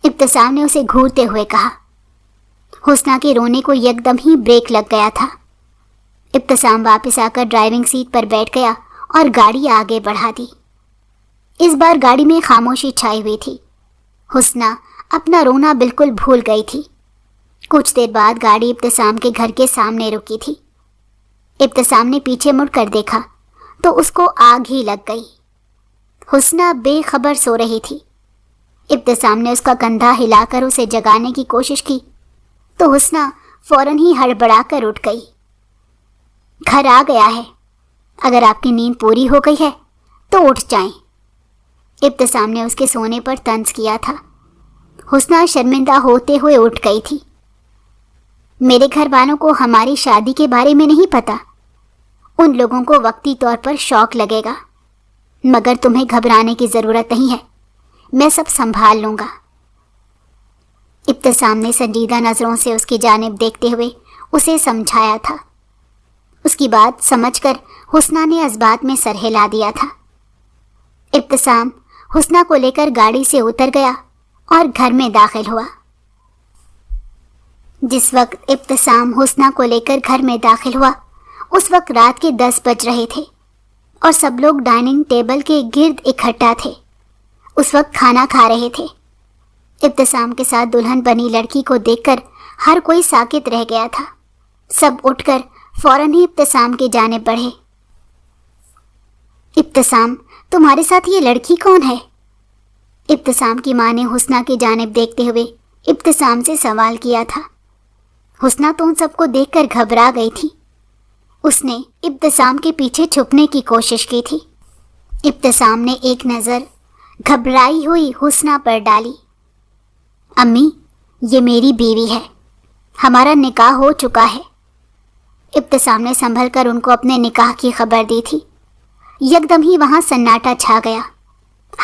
ابتسام نے اسے گھورتے ہوئے کہا۔ حسنہ کے رونے کو یکدم ہی بریک لگ گیا تھا۔ ابتسام واپس آ کر ڈرائیونگ سیٹ پر بیٹھ گیا اور گاڑی آگے بڑھا دی۔ اس بار گاڑی میں خاموشی چھائی ہوئی تھی۔ حسنہ اپنا رونا بالکل بھول گئی تھی۔ کچھ دیر بعد گاڑی ابتسام کے گھر کے سامنے رکی تھی۔ ابتسام نے پیچھے مڑ کر دیکھا تو اس کو آگ ہی لگ گئی۔ حسنہ بے خبر سو رہی تھی۔ ابتسام نے اس کا کندھا ہلا کر اسے جگانے کی کوشش کی تو حسنہ فوراً ہی ہڑبڑا کر اٹھ گئی۔ گھر آ گیا ہے، اگر آپ کی نیند پوری ہو گئی ہے تو اٹھ جائیں، ابتسام نے اس کے سونے پر طنز کیا تھا۔ حسنہ شرمندہ ہوتے ہوئے اٹھ گئی تھی۔ میرے گھر والوں کو ہماری شادی کے بارے میں نہیں پتا، ان لوگوں کو وقتی طور پر شوق لگے گا، مگر تمہیں گھبرانے کی ضرورت نہیں ہے، میں سب سنبھال لوں گا۔ ابتسام نے سنجیدہ نظروں سے اس کی جانب دیکھتے ہوئے اسے سمجھایا تھا۔ اس کی بات سمجھ کر حسنہ نے اسبات میں سر ہلا دیا تھا۔ ابتسام حسنہ کو لے کر گاڑی سے اتر گیا اور گھر میں داخل ہوا۔ جس وقت ابتسام حسنہ کو لے کر گھر میں داخل ہوا اس وقت رات کے 10 بج رہے تھے اور سب لوگ ڈائننگ ٹیبل کے گرد اکٹھا تھے۔ اس وقت کھانا کھا رہے تھے۔ ابتسام کے ساتھ دلہن بنی لڑکی کو دیکھ کر ہر کوئی ساکت رہ گیا تھا۔ سب اٹھ کر فوراً ہی ابتسام کی جانب بڑھے۔ ابتسام، تمہارے ساتھ یہ لڑکی کون ہے؟ ابتسام کی ماں نے حسنہ کی جانب دیکھتے ہوئے ابتسام سے سوال کیا تھا۔ حسنہ تو ان سب کو دیکھ کر گھبرا گئی تھی۔ اس نے ابتسام کے پیچھے چھپنے کی کوشش کی تھی۔ ابتسام نے ایک نظر گھبرائی ہوئی حسنہ پر ڈالی۔ امی، یہ میری بیوی ہے، ہمارا نکاح ہو چکا ہے۔ ابتسام نے سنبھل کر ان کو اپنے نکاح کی خبر دی تھی۔ یکدم ہی وہاں سناٹا چھا گیا۔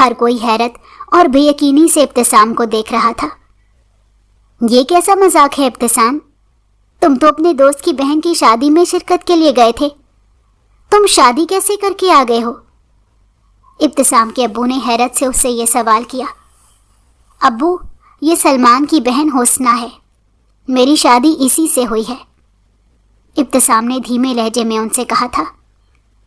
ہر کوئی حیرت اور بے یقینی سے ابتسام کو دیکھ رہا تھا۔ یہ کیسا مذاق ہے ابتسام؟ تم تو اپنے دوست کی بہن کی شادی میں شرکت کے لیے گئے تھے، تم شادی کیسے کر کے آ گئے ہو؟ ابتسام کے ابو نے حیرت سے اس سے یہ سوال کیا۔ ابو، یہ سلمان کی بہن حسنہ ہے، میری شادی اسی سے ہوئی ہے، ابتسام نے دھیمے لہجے میں ان سے کہا تھا۔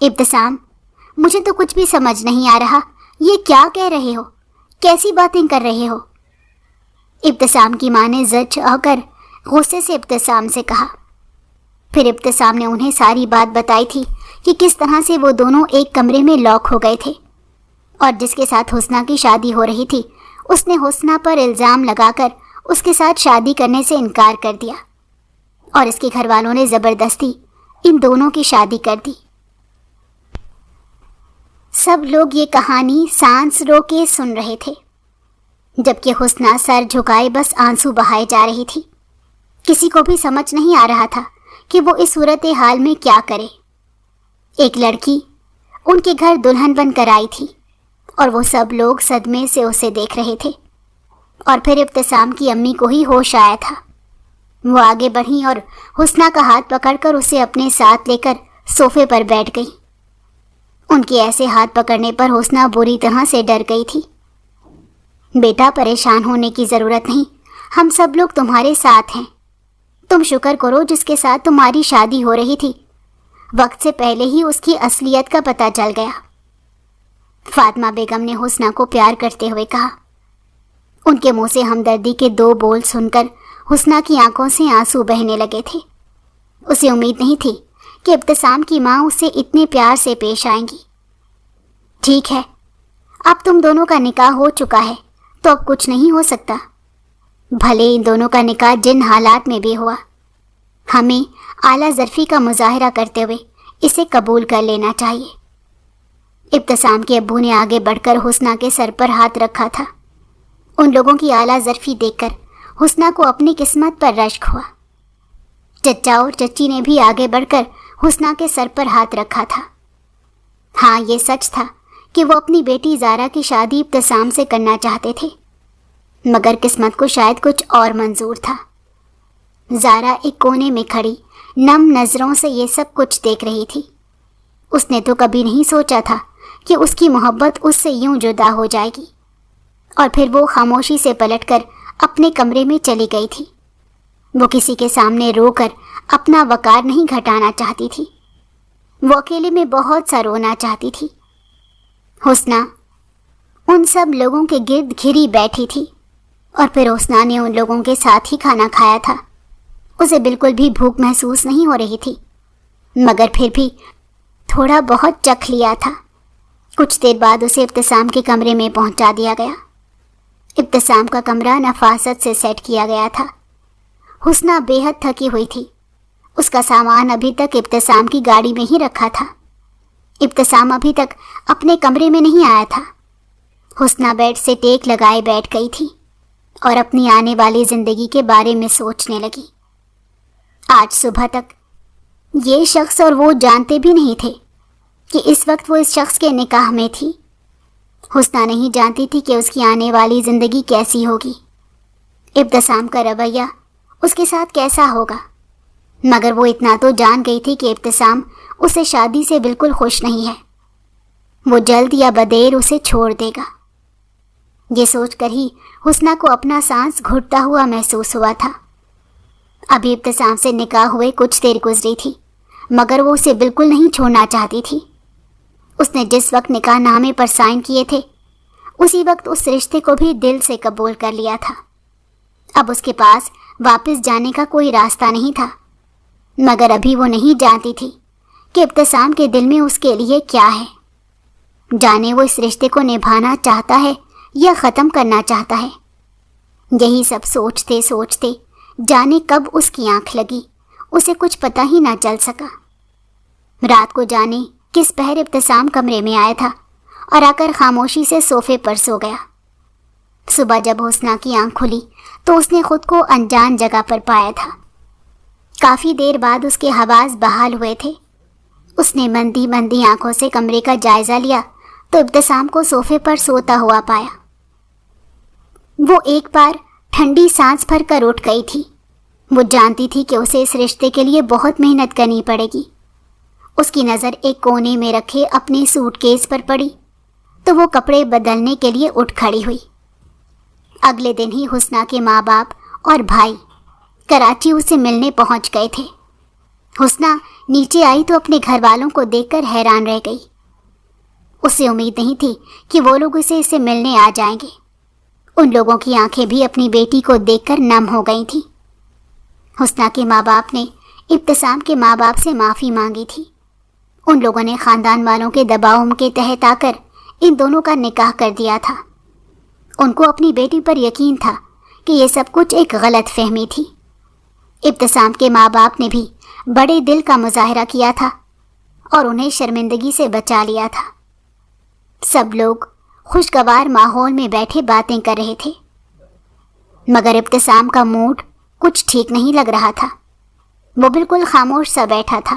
ابتسام، مجھے تو کچھ بھی سمجھ نہیں آ رہا، یہ کیا کہہ رہے ہو؟ کیسی باتیں کر رہے ہو؟ ابتسام کی ماں نے زچ ہو کر غصے سے ابتسام سے کہا۔ پھر ابتسام نے انہیں ساری بات بتائی تھی کہ کس طرح سے وہ دونوں ایک کمرے میں لاک ہو گئے تھے، اور جس کے ساتھ حسنہ کی شادی ہو رہی تھی اس نے حسنہ پر الزام لگا کر اس کے ساتھ شادی کرنے سے انکار کر دیا، اور اس کے گھر والوں نے زبردستی ان دونوں کی شادی کر دی۔ سب لوگ یہ کہانی سانس رو کے سن رہے تھے، جبکہ حسنہ سر جھکائے بس آنسو بہائے جا رہی تھی۔ کسی کو بھی سمجھ نہیں آ رہا تھا کہ وہ اس صورتحال میں کیا کرے۔ ایک لڑکی ان کے گھر دلہن بن کر آئی تھی، اور وہ سب لوگ صدمے سے اسے دیکھ رہے تھے، اور پھر ابتسام کی امی کو ہی ہوش آیا تھا۔ وہ آگے بڑھیں اور حسنہ کا ہاتھ پکڑ کر اسے اپنے ساتھ لے کر صوفے پر بیٹھ گئی۔ ان کے ایسے ہاتھ پکڑنے پر حسنہ بری طرح سے ڈر گئی تھی۔ بیٹا، پریشان ہونے کی ضرورت نہیں، ہم سب لوگ تمہارے ساتھ ہیں۔ تم شکر کرو جس کے ساتھ تمہاری شادی ہو رہی تھی، وقت سے پہلے ہی اس کی اصلیت کا پتہ چل گیا، فاطمہ بیگم نے حسنہ کو پیار کرتے ہوئے کہا۔ ان کے منہ سے ہمدردی کے 2 بول سن کر حسنہ کی آنکھوں سے آنسو بہنے لگے تھے۔ اسے امید نہیں تھی کہ ابتسام کی ماں اسے اتنے پیار سے پیش آئیں گی۔ ٹھیک ہے، اب تم دونوں کا نکاح ہو چکا ہے تو اب کچھ نہیں ہو سکتا، بھلے ان دونوں کا نکاح جن حالات میں بھی ہوا، ہمیں اعلیٰ ظرفی کا مظاہرہ کرتے ہوئے اسے قبول کر لینا چاہیے۔ ابتسام کے ابو نے آگے بڑھ کر حسنہ کے سر پر ہاتھ رکھا تھا۔ ان لوگوں کی اعلیٰ ظرفی دیکھ کر حسنہ کو اپنی قسمت پر رشک ہوا۔ چچا اور چچی نے بھی آگے بڑھ کر حسنہ کے سر پر ہاتھ رکھا تھا۔ ہاں، یہ سچ تھا کہ وہ اپنی بیٹی زارا کی شادی ابتسام سے کرنا چاہتے تھے، مگر قسمت کو شاید کچھ اور منظور تھا۔ زارا ایک کونے میں کھڑی نم نظروں سے یہ سب کچھ دیکھ رہی تھی۔ اس نے تو کبھی نہیں سوچا تھا کہ اس کی محبت اس سے یوں جدا ہو جائے گی، اور پھر وہ خاموشی سے پلٹ کر اپنے کمرے میں چلی گئی تھی۔ وہ کسی کے سامنے رو کر اپنا وقار نہیں گھٹانا چاہتی تھی، وہ اکیلے میں بہت سا رونا چاہتی تھی۔ حسنہ ان سب لوگوں کے گرد گھری بیٹھی تھی، اور پھر حسنہ نے ان لوگوں کے ساتھ ہی کھانا کھایا تھا۔ اسے بالکل بھی بھوک محسوس نہیں ہو رہی تھی، مگر پھر بھی تھوڑا بہت چکھ لیا تھا۔ کچھ دیر بعد اسے ابتسام کے کمرے میں پہنچا دیا گیا۔ ابتسام کا کمرہ نفاست سے سیٹ کیا گیا تھا۔ حسنہ بے حد تھکی ہوئی تھی۔ اس کا سامان ابھی تک ابتسام کی گاڑی میں ہی رکھا تھا۔ ابتسام ابھی تک اپنے کمرے میں نہیں آیا تھا۔ حسنہ بیڈ سے ٹیک لگائے بیٹھ گئی تھی اور اپنی آنے والی زندگی کے بارے میں سوچنے لگی۔ آج صبح تک یہ شخص اور وہ جانتے بھی نہیں تھے کہ اس وقت وہ اس شخص کے نکاح میں تھی۔ حسنہ نہیں جانتی تھی کہ اس کی آنے والی زندگی کیسی ہوگی، ابتسام کا رویہ اس کے ساتھ کیسا ہوگا، مگر وہ اتنا تو جان گئی تھی کہ ابتسام اسے شادی سے بالکل خوش نہیں ہے۔ وہ جلد یا بدیر اسے چھوڑ دے گا۔ یہ سوچ کر ہی حسنہ کو اپنا سانس گھٹتا ہوا محسوس ہوا تھا۔ ابھی ابتسام سے نکاح ہوئے کچھ دیر گزری تھی، مگر وہ اسے بالکل نہیں چھوڑنا چاہتی تھی۔ اس نے جس وقت نکاح نامے پر سائن کیے تھے، اسی وقت اس رشتے کو بھی دل سے قبول کر لیا تھا۔ اب اس کے پاس واپس جانے کا کوئی راستہ نہیں تھا، مگر ابھی وہ نہیں جانتی تھی کہ ابتسام کے دل میں اس کے لیے کیا ہے۔ جانے وہ اس رشتے کو نبھانا چاہتا ہے یا ختم کرنا چاہتا ہے۔ یہی سب سوچتے سوچتے جانے کب اس کی آنکھ لگی، اسے کچھ پتہ ہی نہ چل سکا۔ رات کو جانے کس پہر ابتسام کمرے میں آیا تھا اور آ کر خاموشی سے صوفے پر سو گیا۔ صبح جب حسنہ کی آنکھ کھلی تو اس نے خود کو انجان جگہ پر پایا تھا۔ کافی دیر بعد اس کے حواس بحال ہوئے تھے۔ اس نے مندی مندی آنکھوں سے کمرے کا جائزہ لیا تو ابتسام کو صوفے پر سوتا ہوا پایا۔ وہ ایک بار ٹھنڈی سانس بھر کر اٹھ گئی تھی۔ وہ جانتی تھی کہ اسے اس رشتے کے لیے بہت محنت کرنی پڑے گی۔ اس کی نظر ایک کونے میں رکھے اپنے سوٹ کیس پر پڑی تو وہ کپڑے بدلنے کے لیے اٹھ کھڑی ہوئی۔ اگلے دن ہی حسنہ کے ماں باپ اور بھائی کراچی اسے ملنے پہنچ گئے تھے۔ حسنہ نیچے آئی تو اپنے گھر والوں کو دیکھ کر حیران رہ گئی۔ اسے امید نہیں تھی کہ وہ لوگ اسے ملنے آ جائیں گے۔ ان لوگوں کی آنکھیں بھی اپنی بیٹی کو دیکھ کر نم ہو گئی تھیں۔ حسنہ کے ماں باپ نے ابتسام کے ماں باپ سے معافی مانگی تھی۔ ان لوگوں نے خاندان والوں کے دباؤ کے تحت آ کر ان دونوں کا نکاح کر دیا تھا۔ ان کو اپنی بیٹی پر یقین تھا کہ یہ سب کچھ ایک غلط فہمی تھی۔ ابتسام کے ماں باپ نے بھی بڑے دل کا مظاہرہ کیا تھا اور انہیں شرمندگی سے بچا لیا تھا۔ سب لوگ خوشگوار ماحول میں بیٹھے باتیں کر رہے تھے، مگر ابتسام کا موڈ کچھ ٹھیک نہیں لگ رہا تھا۔ وہ بالکل خاموش سا بیٹھا تھا،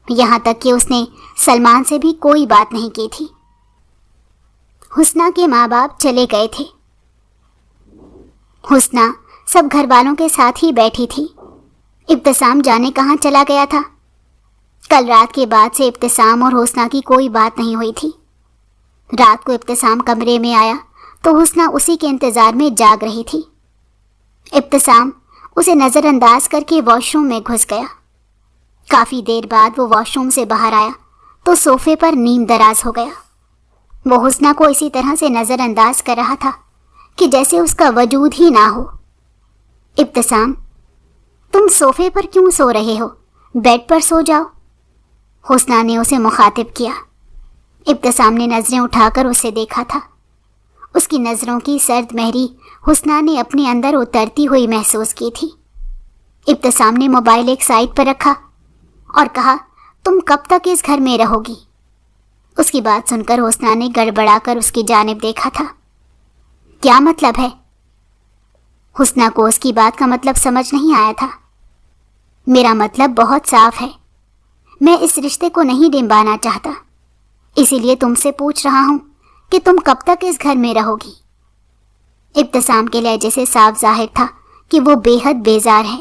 یہاں تک کہ اس نے سلمان سے بھی کوئی بات نہیں کی تھی۔ حسنہ کے ماں باپ چلے گئے تھے۔ حسنہ سب گھر والوں کے ساتھ ہی بیٹھی تھی۔ ابتسام جانے کہاں چلا گیا تھا۔ کل رات کے بعد سے ابتسام اور حسنہ کی کوئی بات نہیں ہوئی تھی۔ رات کو ابتسام کمرے میں آیا تو حسنہ اسی کے انتظار میں جاگ رہی تھی۔ ابتسام اسے نظر انداز کر کے واش روم میں گھس گیا۔ کافی دیر بعد وہ واش روم سے باہر آیا تو صوفے پر نیم دراز ہو گیا۔ وہ حسنہ کو اسی طرح سے نظر انداز کر رہا تھا کہ جیسے اس کا وجود ہی نہ ہو۔ ابتسام، تم صوفے پر کیوں سو رہے ہو؟ بیڈ پر سو جاؤ۔ حسنہ نے اسے مخاطب کیا۔ ابتسام نے نظریں اٹھا کر اسے دیکھا تھا۔ اس کی نظروں کی سرد مہری حسنہ نے اپنے اندر اترتی ہوئی محسوس کی تھی۔ ابتسام نے موبائل ایک سائڈ پر رکھا اور کہا، تم کب تک اس گھر میں رہو گی؟ اس کی بات سن کر حسنہ نے گڑبڑا کر اس کی جانب دیکھا تھا۔ کیا مطلب ہے؟ حسنہ کو اس کی بات کا مطلب سمجھ نہیں آیا تھا۔ میرا مطلب بہت صاف ہے، میں اس رشتے کو نہیں ڈمبانا چاہتا، اسی لیے تم سے پوچھ رہا ہوں کہ تم کب تک اس گھر میں رہو گی؟ ابتسام کے لہجے سے صاف ظاہر تھا کہ وہ بے حد بیزار ہے۔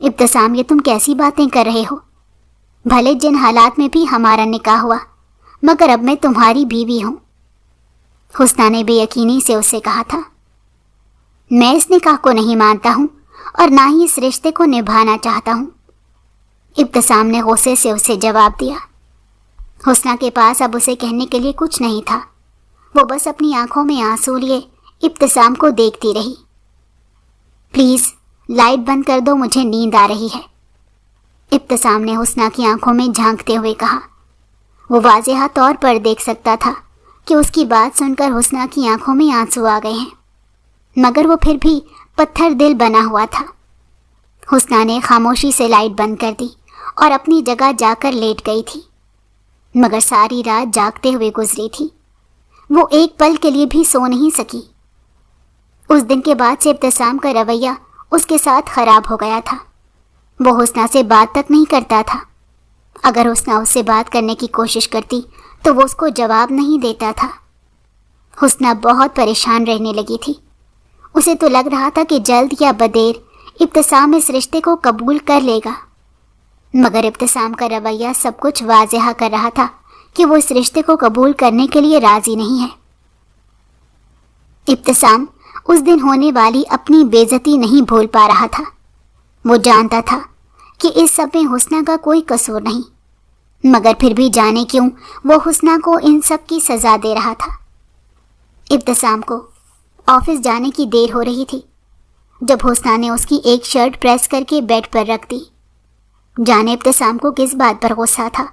ابتسام، یہ تم کیسی باتیں کر رہے ہو؟ بھلے جن حالات میں بھی ہمارا نکاح ہوا، مگر اب میں تمہاری بیوی ہوں۔ حسنہ نے بے یقینی سے اسے کہا تھا۔ میں اس نکاح کو نہیں مانتا ہوں اور نہ ہی اس رشتے کو نبھانا چاہتا ہوں، ابتسام نے غصے سے اسے جواب دیا۔ حسنہ کے پاس اب اسے کہنے کے لیے کچھ نہیں تھا۔ وہ بس اپنی آنکھوں میں آنسو لیے ابتسام کو دیکھتی رہی۔ پلیز لائٹ بند کر دو، مجھے نیند آ رہی ہے، ابتسام نے حسنہ کی آنکھوں میں جھانکتے ہوئے کہا۔ وہ واضح طور پر دیکھ سکتا تھا کہ اس کی بات سن کر حسنہ کی آنکھوں میں آنسو آ گئے ہیں، مگر وہ پھر بھی پتھر دل بنا ہوا تھا۔ حسنہ نے خاموشی سے لائٹ بند کر دی اور اپنی جگہ جا کر لیٹ گئی تھی، مگر ساری رات جاگتے ہوئے گزری تھی۔ وہ ایک پل کے لیے بھی سو نہیں سکی۔ اس دن کے بعد سے ابتسام کا رویہ اس کے ساتھ خراب ہو گیا تھا۔ وہ حسنہ سے بات تک نہیں کرتا تھا۔ اگر حسنہ اس سے بات کرنے کی کوشش کرتی تو وہ اس کو جواب نہیں دیتا تھا۔ حسنہ بہت پریشان رہنے لگی تھی۔ اسے تو لگ رہا تھا کہ جلد یا بدیر ابتسام اس رشتے کو قبول کر لے گا، مگر ابتسام کا رویہ سب کچھ واضح کر رہا تھا کہ وہ اس رشتے کو قبول کرنے کے لیے راضی نہیں ہے۔ ابتسام اس دن ہونے والی اپنی بے عزتی نہیں بھول پا رہا تھا۔ وہ جانتا تھا کہ اس سب میں حسنہ کا کوئی قصور نہیں، مگر پھر بھی جانے کیوں وہ حسنہ کو ان سب کی سزا دے رہا تھا۔ ابتسام کو آفس جانے کی دیر ہو رہی تھی جب حسنہ نے اس کی ایک شرٹ پریس کر کے بیڈ پر رکھ دی۔ جانے ابتسام کو کس بات پر غصہ تھا،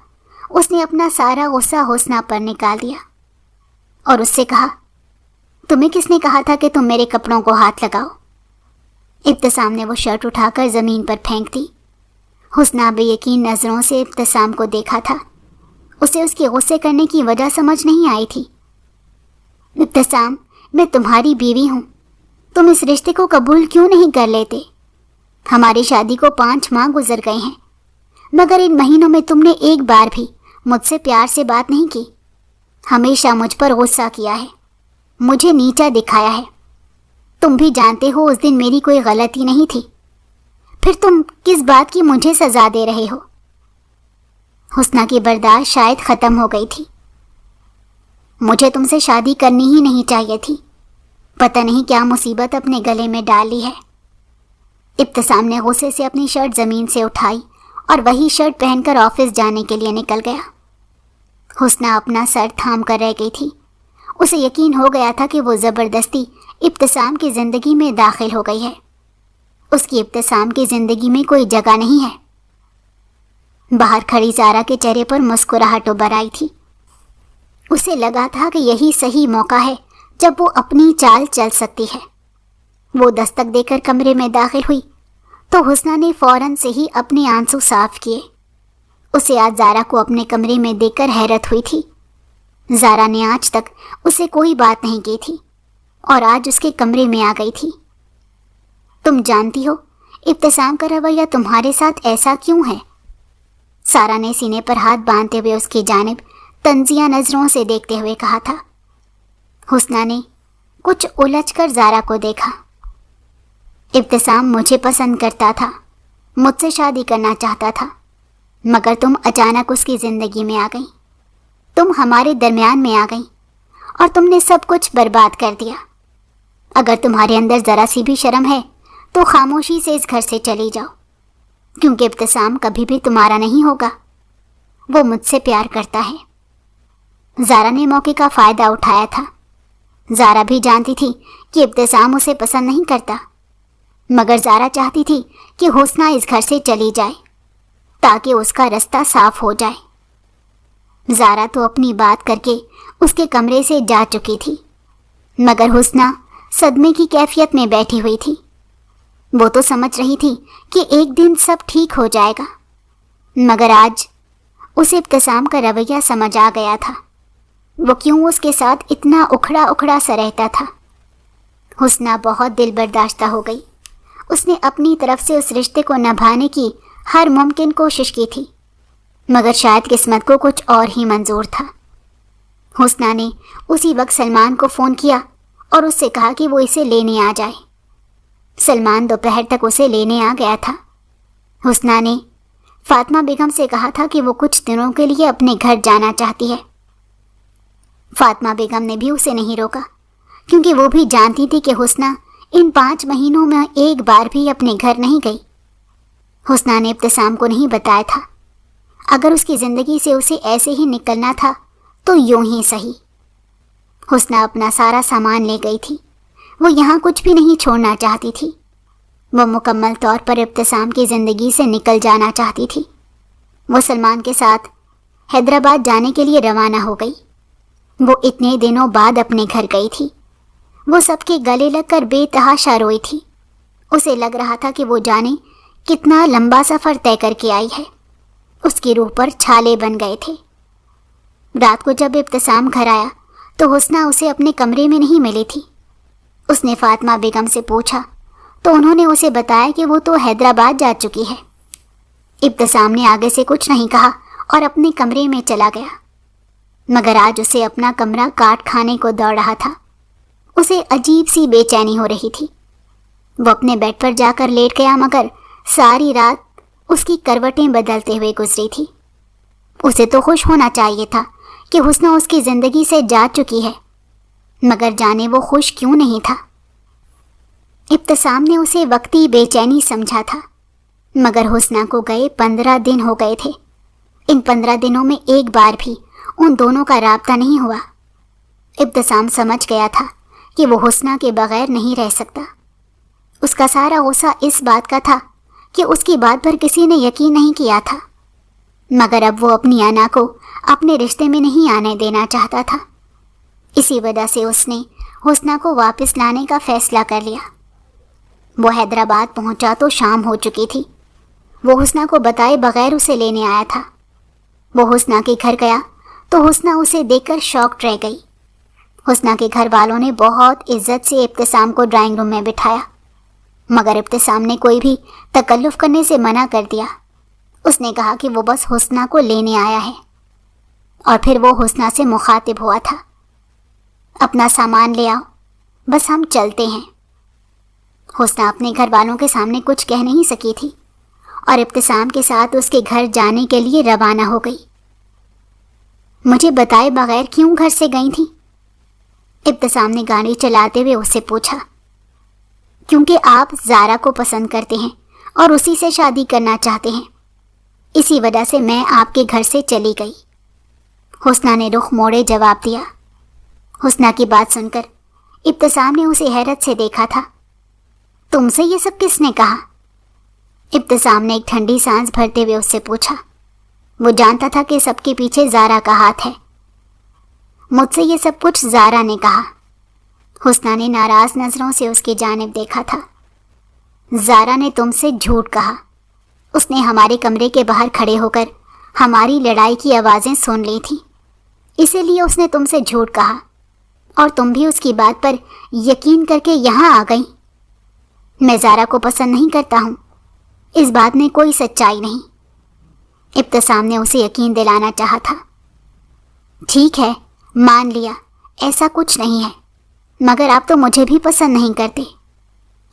اس نے اپنا سارا غصہ حسنہ پر نکال دیا اور اس سے کہا، تمہیں کس نے کہا تھا کہ تم میرے کپڑوں کو ہاتھ لگاؤ؟ ابتسام نے وہ شرٹ اٹھا کر زمین پر پھینک دی۔ حسنہ بے یقین نظروں سے ابتسام کو دیکھا تھا۔ اسے اس کے غصے کرنے کی وجہ سمجھ نہیں آئی تھی۔ ابتسام، میں تمہاری بیوی ہوں، تم اس رشتے کو قبول کیوں نہیں کر لیتے؟ ہماری شادی کو 5 ماہ گزر گئے ہیں، مگر ان مہینوں میں تم نے ایک بار بھی مجھ سے پیار سے بات نہیں کی، ہمیشہ مجھ پر غصہ کیا ہے، مجھے نیچا دکھایا ہے۔ تم بھی جانتے ہو اس دن میری کوئی غلطی نہیں تھی، پھر تم کس بات کی مجھے سزا دے رہے ہو؟ حسنہ کی برداشت شاید ختم ہو گئی تھی۔ مجھے تم سے شادی کرنی ہی نہیں چاہیے تھی، پتہ نہیں کیا مصیبت اپنے گلے میں ڈال لی ہے۔ ابتسام نے غصے سے اپنی شرٹ زمین سے اٹھائی اور وہی شرٹ پہن کر آفس جانے کے لیے نکل گیا۔ حسنہ اپنا سر تھام کر رہ گئی تھی۔ اسے یقین ہو گیا تھا کہ وہ زبردستی ابتسام کی زندگی میں داخل ہو گئی ہے۔ اس کی ابتسام کی زندگی میں کوئی جگہ نہیں ہے۔ باہر کھڑی زارا کے چہرے پر مسکراہٹ ابھر آئی تھی۔ اسے لگا تھا کہ یہی صحیح موقع ہے جب وہ اپنی چال چل سکتی ہے۔ وہ دستک دے کر کمرے میں داخل ہوئی تو حسنہ نے فوراً سے ہی اپنے آنسو صاف کیے۔ اسے آج زارا کو اپنے کمرے میں دیکھ کر حیرت ہوئی تھی۔ زارا نے آج تک اسے کوئی بات نہیں کی تھی اور آج اس کے کمرے میں آ گئی تھی۔ تم جانتی ہو ابتسام کا رویہ تمہارے ساتھ ایسا کیوں ہے؟ سارا نے سینے پر ہاتھ باندھتے ہوئے اس کی جانب طنزیہ نظروں سے دیکھتے ہوئے کہا تھا۔ حسنہ نے کچھ الجھ کر زارا کو دیکھا۔ ابتسام مجھے پسند کرتا تھا، مجھ سے شادی کرنا چاہتا تھا، مگر تم اچانک اس کی زندگی میں آ گئی، تم ہمارے درمیان میں آ گئی اور تم نے سب کچھ برباد کر دیا۔ اگر تمہارے اندر ذرا سی بھی شرم ہے تو خاموشی سے اس گھر سے چلی جاؤ، کیونکہ ابتسام کبھی بھی تمہارا نہیں ہوگا، وہ مجھ سے پیار کرتا ہے۔ زارا نے موقع کا فائدہ اٹھایا تھا۔ زارا بھی جانتی تھی کہ ابتسام اسے پسند نہیں کرتا، مگر زارا چاہتی تھی کہ حسنہ اس گھر سے چلی جائے تاکہ اس کا رستہ صاف ہو جائے۔ زارا تو اپنی بات کر کے اس کے کمرے سے جا چکی تھی، مگر حسنہ صدمے کی کیفیت میں بیٹھی ہوئی تھی۔ وہ تو سمجھ رہی تھی کہ ایک دن سب ٹھیک ہو جائے گا، مگر آج اسے ابتسام کا رویہ سمجھ آ گیا تھا۔ وہ کیوں اس کے ساتھ اتنا اکھڑا اکھڑا سا رہتا تھا۔ حسنہ بہت دل برداشتہ ہو گئی۔ اس نے اپنی طرف سے اس رشتے کو نبھانے کی ہر ممکن کوشش کی تھی، مگر شاید قسمت کو کچھ اور ہی منظور تھا۔ حسنہ نے اسی وقت سلمان کو فون کیا اور اس سے کہا کہ وہ اسے لینے آ جائے۔ سلمان دوپہر تک اسے لینے آ گیا تھا۔ حسنہ نے فاطمہ بیگم سے کہا تھا کہ وہ کچھ دنوں کے لیے اپنے گھر جانا چاہتی ہے۔ فاطمہ بیگم نے بھی اسے نہیں روکا، کیونکہ وہ بھی جانتی تھی کہ حسنہ ان 5 مہینوں میں ایک بار بھی اپنے گھر نہیں گئی۔ حسنہ نے ابتسام کو نہیں بتایا تھا۔ اگر اس کی زندگی سے اسے ایسے ہی نکلنا تھا تو یوں ہی صحیح۔ حسنہ اپنا سارا سامان لے گئی تھی۔ وہ یہاں کچھ بھی نہیں چھوڑنا چاہتی تھی۔ وہ مکمل طور پر ابتسام کی زندگی سے نکل جانا چاہتی تھی۔ وہ سلمان کے ساتھ حیدرآباد جانے کے لیے روانہ ہو گئی۔ وہ اتنے دنوں بعد اپنے گھر گئی تھی۔ وہ سب کے گلے لگ کر بے تحاشا روئی تھی۔ اسے لگ رہا تھا کہ وہ جانے کتنا لمبا سفر طے کر کے آئی ہے۔ اس کی روح پر چھالے بن گئے تھے۔ رات کو جب ابتسام گھر آیا تو حسنہ اسے اپنے کمرے میں نہیں ملی تھی۔ اس نے فاطمہ بیگم سے پوچھا تو انہوں نے اسے بتایا کہ وہ تو حیدرآباد جا چکی ہے۔ ابتسام نے آگے سے کچھ نہیں کہا اور اپنے کمرے میں چلا گیا، مگر آج اسے اپنا کمرہ کاٹ کھانے کو دوڑ رہا تھا۔ اسے عجیب سی بے چینی ہو رہی تھی۔ وہ اپنے بیڈ پر جا کر لیٹ گیا، مگر ساری رات اس کی کروٹیں بدلتے ہوئے گزری تھی۔ اسے تو خوش ہونا چاہیے تھا کہ حسنہ اس کی زندگی سے جا چکی ہے، مگر جانے وہ خوش کیوں نہیں تھا۔ ابتسام نے اسے وقتی بے چینی سمجھا تھا، مگر حسنہ کو گئے 15 دن ہو گئے تھے۔ ان 15 دنوں میں ایک بار بھی ان دونوں کا رابطہ نہیں ہوا۔ ابتسام سمجھ گیا تھا کہ وہ حسنہ کے بغیر نہیں رہ سکتا۔ اس کا سارا غصہ اس بات کا تھا کہ اس کی بات پر کسی نے یقین نہیں کیا تھا، مگر اب وہ اپنی انا کو اپنے رشتے میں نہیں آنے دینا چاہتا تھا۔ اسی وجہ سے اس نے حسنہ کو واپس لانے کا فیصلہ کر لیا۔ وہ حیدرآباد پہنچا تو شام ہو چکی تھی۔ وہ حسنہ کو بتائے بغیر اسے لینے آیا تھا۔ وہ حسنہ کے گھر گیا تو حسنہ اسے دیکھ کر شاکڈ رہ گئی۔ حسنہ کے گھر والوں نے بہت عزت سے ابتسام کو ڈرائنگ روم میں بٹھایا، مگر ابتسام نے کوئی بھی تکلف کرنے سے منع کر دیا۔ اس نے کہا کہ وہ بس حسنہ کو لینے آیا ہے، اور پھر وہ حسنہ سے مخاطب ہوا تھا، اپنا سامان لے آؤ، بس ہم چلتے ہیں۔ حسنہ اپنے گھر والوں کے سامنے کچھ کہہ نہیں سکی تھی اور ابتسام کے ساتھ اس کے گھر جانے کے لیے روانہ ہو گئی۔ مجھے بتائے بغیر کیوں گھر سے گئی تھی؟ ابتسام نے گاڑی چلاتے ہوئے اس سے پوچھا۔ کیونکہ آپ زارا کو پسند کرتے ہیں اور اسی سے شادی کرنا چاہتے ہیں، اسی وجہ سے میں آپ کے گھر سے چلی گئی۔ حسنہ نے رخ موڑے جواب دیا۔ حسنہ کی بات سن کر ابتسام نے اسے حیرت سے دیکھا تھا۔ تم سے یہ سب کس نے کہا؟ ابتسام نے ایک ٹھنڈی سانس بھرتے ہوئے اس سے پوچھا۔ وہ جانتا تھا کہ سب کے پیچھے زارا کا ہاتھ ہے۔ مجھ سے یہ سب کچھ زارا نے کہا۔ حسنہ نے ناراض نظروں سے اس کی جانب دیکھا تھا۔ زارا نے تم سے جھوٹ کہا۔ اس نے ہمارے کمرے کے باہر کھڑے ہو کر ہماری لڑائی کی آوازیں سن لی تھیں، اسی لیے اس نے تم سے جھوٹ کہا، اور تم بھی اس کی بات پر یقین کر کے یہاں آ گئی۔ میں زارا کو پسند نہیں کرتا ہوں، اس بات میں کوئی سچائی نہیں۔ ابتسام نے اسے یقین دلانا چاہا تھا۔ ٹھیک ہے، مان لیا، ایسا کچھ نہیں ہے، مگر آپ تو مجھے بھی پسند نہیں کرتے۔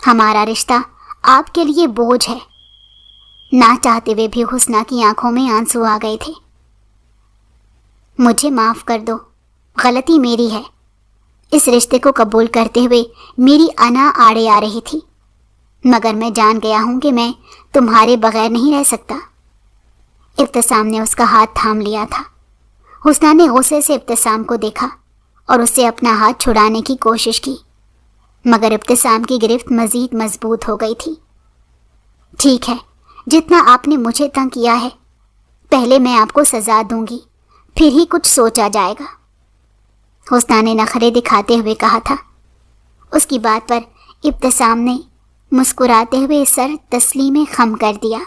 ہمارا رشتہ آپ کے لیے بوجھ ہے۔ نہ چاہتے ہوئے بھی حسنہ کی آنکھوں میں آنسو آ گئے تھے۔ مجھے معاف کر دو، غلطی میری ہے۔ اس رشتے کو قبول کرتے ہوئے میری انا آڑے آ رہی تھی، مگر میں جان گیا ہوں کہ میں تمہارے بغیر نہیں رہ سکتا۔ ابتسام نے اس کا ہاتھ تھام لیا تھا۔ حسنہ نے غصے سے ابتسام کو دیکھا اور اس سے اپنا ہاتھ چھڑانے کی کوشش کی، مگر ابتسام کی گرفت مزید مضبوط ہو گئی تھی۔ ٹھیک ہے، جتنا آپ نے مجھے تنگ کیا ہے، پہلے میں آپ کو سزا دوں گی، پھر ہی کچھ سوچا جائے گا، حسنہ نے نخرے دکھاتے ہوئے کہا تھا۔ اس کی بات پر ابتسام نے مسکراتے ہوئے سر تسلیم خم کر دیا۔